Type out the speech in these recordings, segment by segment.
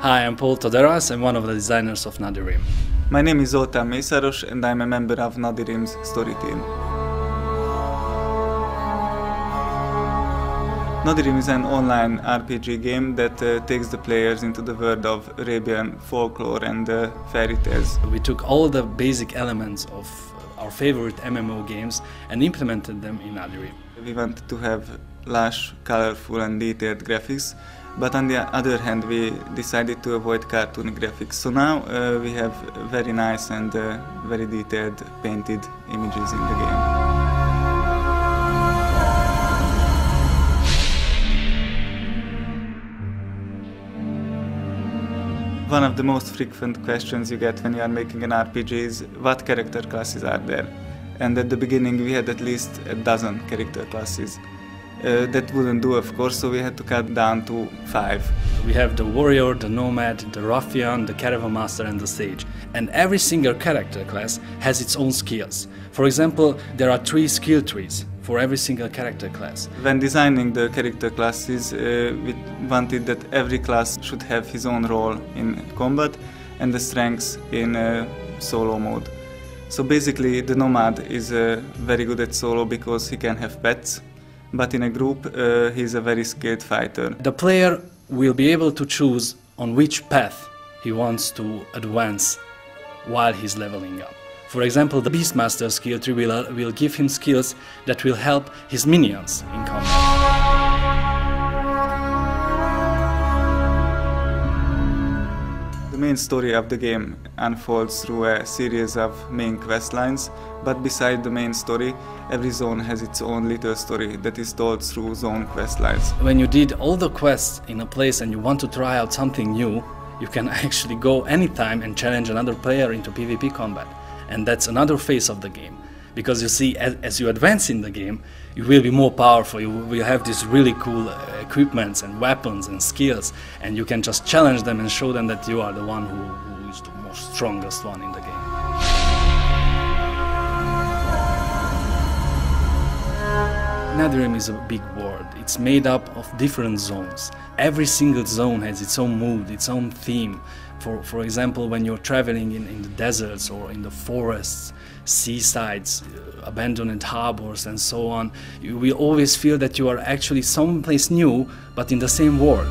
Hi, I'm Paul Toderas. I'm one of the designers of Nadirim. My name is Zoltán Mészáros and I'm a member of Nadirim's story team. Nadirim is an online RPG game that takes the players into the world of Arabian folklore and fairy tales. We took all the basic elements of our favorite MMO games and implemented them in Nadirim. We wanted to have lush, colorful and detailed graphics, but on the other hand we decided to avoid cartoon graphics. So now we have very nice and very detailed painted images in the game. One of the most frequent questions you get when you are making an RPG is what character classes are there? And at the beginning we had at least a dozen character classes. That wouldn't do, of course, so we had to cut down to 5. We have the warrior, the nomad, the ruffian, the caravan master and the sage. And every single character class has its own skills. For example, there are 3 skill trees for every single character class. When designing the character classes, we wanted that every class should have his own role in combat and the strengths in solo mode. So basically the nomad is very good at solo because he can have pets, but in a group he's a very skilled fighter. The player will be able to choose on which path he wants to advance while he's leveling up. For example, the Beastmaster skill tree will give him skills that will help his minions in combat. The main story of the game unfolds through a series of main quest lines, but beside the main story, every zone has its own little story that is told through zone quest lines. When you did all the quests in a place and you want to try out something new, you can actually go anytime and challenge another player into PvP combat. And that's another phase of the game. Because you see, as you advance in the game, you will be more powerful, you will have these really cool equipments and weapons and skills, and you can just challenge them and show them that you are the one who is the most strongest one in the game. Nadirim is a big world. It's made up of different zones. Every single zone has its own mood, its own theme. For example, when you're traveling in the deserts or in the forests, seasides, abandoned harbors and so on, you will always feel that you are actually someplace new, but in the same world.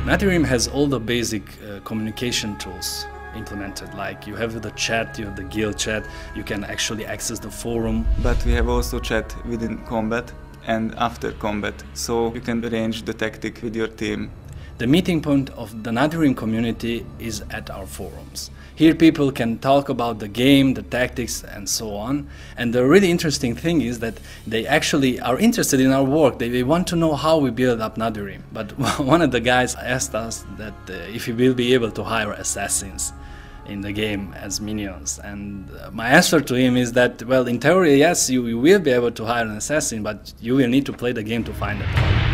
Nadirim has all the basic communication tools implemented, like you have the chat, you have the guild chat, you can actually access the forum. But we have also chat within combat and after combat, so you can arrange the tactic with your team. The meeting point of the Nadirim community is at our forums. Here people can talk about the game, the tactics and so on. And the really interesting thing is that they actually are interested in our work. They want to know how we build up Nadirim. But one of the guys asked us that if we will be able to hire assassins in the game as minions, and my answer to him is that, well, in theory, yes, you will be able to hire an assassin, but you will need to play the game to find it.